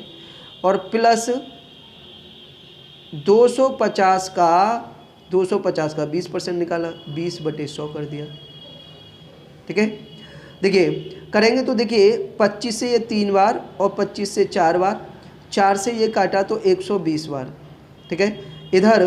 और प्लस 250 का 20% निकाला, 20/100 कर दिया, ठीक है। देखिए करेंगे तो देखिए 25 से ये 3 बार और 25 से 4 बार, 4 से ये काटा तो 120 बार, ठीक है। इधर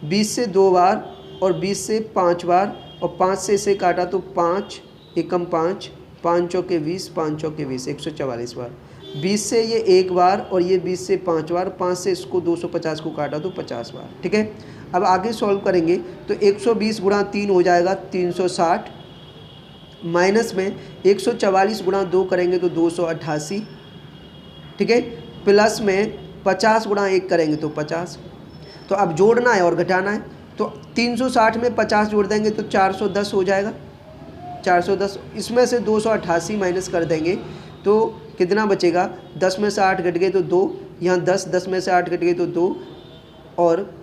20 से 2 बार और 20 से 5 बार और 5 से इसे काटा तो 5 एकम 5, 5 चौके 20, 5 चौके 20, 144 बार। 20 से ये 1 बार और ये 20 से 5 बार, 5 से इसको 250 को काटा तो 50 बार, ठीक है। अब आगे सॉल्व करेंगे तो 120 गुणा 3 हो जाएगा 360, माइनस में 144 गुणा 2 करेंगे तो 288, ठीक है, प्लस में 50 गुणा 1 करेंगे तो 50। तो अब जोड़ना है और घटाना है, तो 360 में 50 जोड़ देंगे तो 410 हो जाएगा। 410 इसमें से 288 माइनस कर देंगे तो कितना बचेगा, 10 में से 8 घट गए तो 2, यहाँ 10 में से 8 घट गए तो 2 और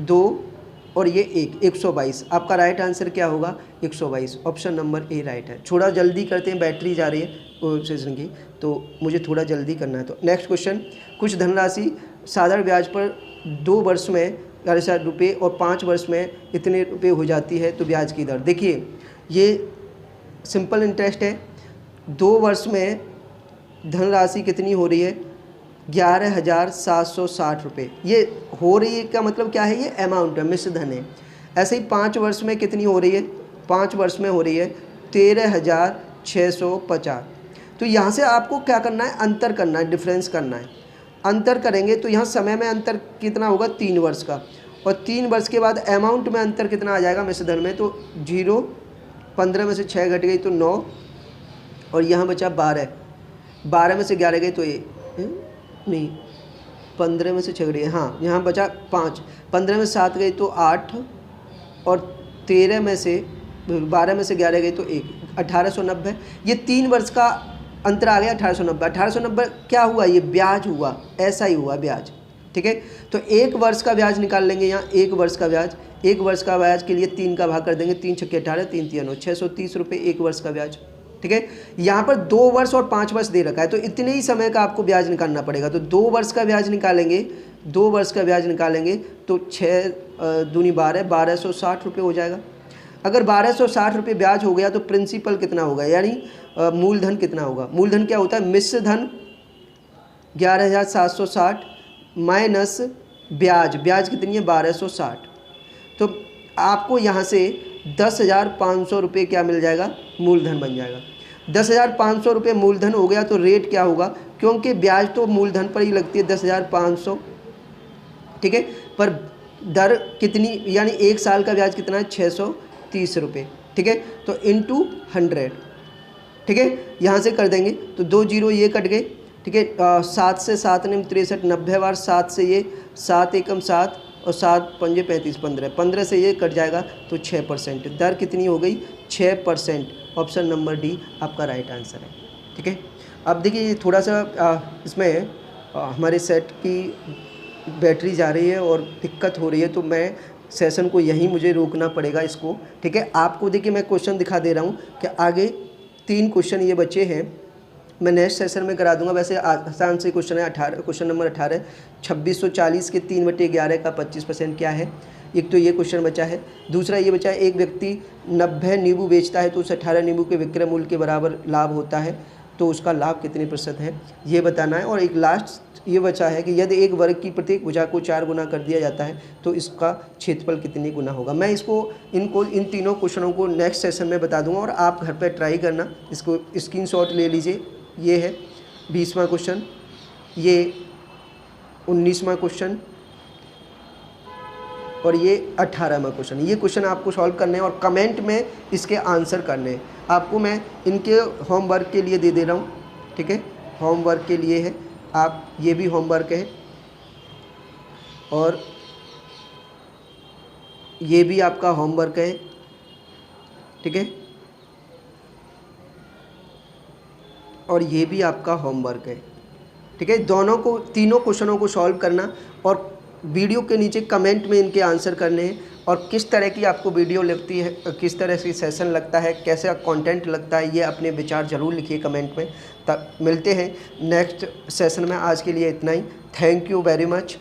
2 और ये 122। आपका राइट आंसर क्या होगा, 122। ऑप्शन नंबर ए राइट है। थोड़ा जल्दी करते हैं, बैटरी जा रही है सेशन की, तो मुझे थोड़ा जल्दी करना है। तो नेक्स्ट क्वेश्चन, कुछ धनराशि साधारण ब्याज पर 2 वर्ष में 40,000 रुपये और 5 वर्ष में इतने रुपये हो जाती है, तो ब्याज की दर देखिए, ये सिंपल इंटरेस्ट है। 2 वर्ष में धनराशि कितनी हो रही है, 11,760 रुपये। ये हो रही है का मतलब क्या है, ये अमाउंट है, मिश्र धन है। ऐसे ही 5 वर्ष में कितनी हो रही है, 5 वर्ष में हो रही है 13,650। तो यहाँ से आपको क्या करना है, अंतर करना है, डिफरेंस करना है। अंतर करेंगे तो यहाँ समय में अंतर कितना होगा, 3 वर्ष का, और 3 वर्ष के बाद अमाउंट में अंतर कितना आ जाएगा मिश्र धन में, तो 0, 15 में से 6 घट गई तो 9 और यहाँ बचा 12, 12 में से 11 गई तो ये नहीं, 15 में से 6 गई, हाँ यहाँ बचा 5, 15 में 7 गई तो 8 और 13 में से 12 में से 11 गई तो 1, 1890। ये 3 वर्ष का अंतर आ गया 1890। 1890 क्या हुआ, ये ब्याज हुआ, ऐसा ही हुआ ब्याज, ठीक है। तो 1 वर्ष का ब्याज निकाल लेंगे, यहाँ 1 वर्ष का ब्याज, 1 वर्ष का ब्याज के लिए 3 का भाग कर देंगे, 3 छक्के 18, 3 तिया 9, 630 रुपये 1 वर्ष का ब्याज, ठीक है। यहाँ पर 2 वर्ष और 5 वर्ष दे रखा है, तो इतने ही समय का आपको ब्याज निकालना पड़ेगा। तो 2 वर्ष का ब्याज निकालेंगे, 2 वर्ष का ब्याज निकालेंगे तो 6 दूनी 12, 1260 रुपये हो जाएगा। अगर 1260 रुपये ब्याज हो गया तो प्रिंसिपल कितना होगा, यानी मूलधन कितना होगा। मूलधन क्या होता है, मिश्र धन 11,760 माइनस ब्याज, ब्याज कितनी है 1260। तो आपको यहाँ से 10,500 रुपये क्या मिल जाएगा, मूलधन बन जाएगा। 10,500 रुपये मूलधन हो गया तो रेट क्या होगा, क्योंकि ब्याज तो मूलधन पर ही लगती है 10,500, ठीक है, पर दर कितनी, यानी 1 साल का ब्याज कितना है 630 रुपये, ठीक है। तो इंटू 100, ठीक है, यहाँ से कर देंगे तो 2 जीरो ये कट गए, ठीक है। 7 से 7 ने 63, 90 बार 7 से ये 7 एकम 7 और 7 पंजे 35, 15, 15 से ये कट जाएगा तो 6%। दर कितनी हो गई, 6%। ऑप्शन नंबर डी आपका राइट आंसर है, ठीक है। अब देखिए थोड़ा सा इसमें हमारे सेट की बैटरी जा रही है और दिक्कत हो रही है, तो मैं सेशन को यहीं मुझे रोकना पड़ेगा इसको, ठीक है। आपको देखिए मैं क्वेश्चन दिखा दे रहा हूँ कि आगे 3 क्वेश्चन ये बच्चे हैं, मैं नेक्स्ट सेशन में करा दूंगा। वैसे आसान से क्वेश्चन है 18, क्वेश्चन नंबर 18, 2640 के 3/11 का 25% क्या है। एक तो ये क्वेश्चन बचा है। दूसरा ये बचा है, एक व्यक्ति 90 नींबू बेचता है तो उसे 18 नींबू के विक्रय मूल्य के बराबर लाभ होता है, तो उसका लाभ कितने % है, ये बताना है। और एक लास्ट ये बचा है कि यदि एक वर्ग की प्रत्येक भुजा को 4 गुना कर दिया जाता है तो इसका क्षेत्रफल कितनी गुना होगा। मैं इन तीनों क्वेश्चनों को नेक्स्ट सेशन में बता दूंगा और आप घर पर ट्राई करना। इसको स्क्रीनशॉट ले लीजिए। ये है 20वां क्वेश्चन, ये 19वां क्वेश्चन और ये 18वां क्वेश्चन। ये क्वेश्चन आपको सॉल्व करने हैं और कमेंट में इसके आंसर करने हैं। आपको मैं इनके होमवर्क के लिए दे रहा हूँ, ठीक है, होमवर्क के लिए है। आप ये भी होमवर्क है और ये भी आपका होमवर्क है, ठीक है, और ये भी आपका होमवर्क है, ठीक है। तीनों क्वेश्चनों को सॉल्व करना और वीडियो के नीचे कमेंट में इनके आंसर करने हैं। और किस तरह की आपको वीडियो लगती है, किस तरह से सेशन लगता है, कैसा कंटेंट लगता है, ये अपने विचार ज़रूर लिखिए कमेंट में। तब मिलते हैं नेक्स्ट सेशन में। आज के लिए इतना ही। Thank you very much.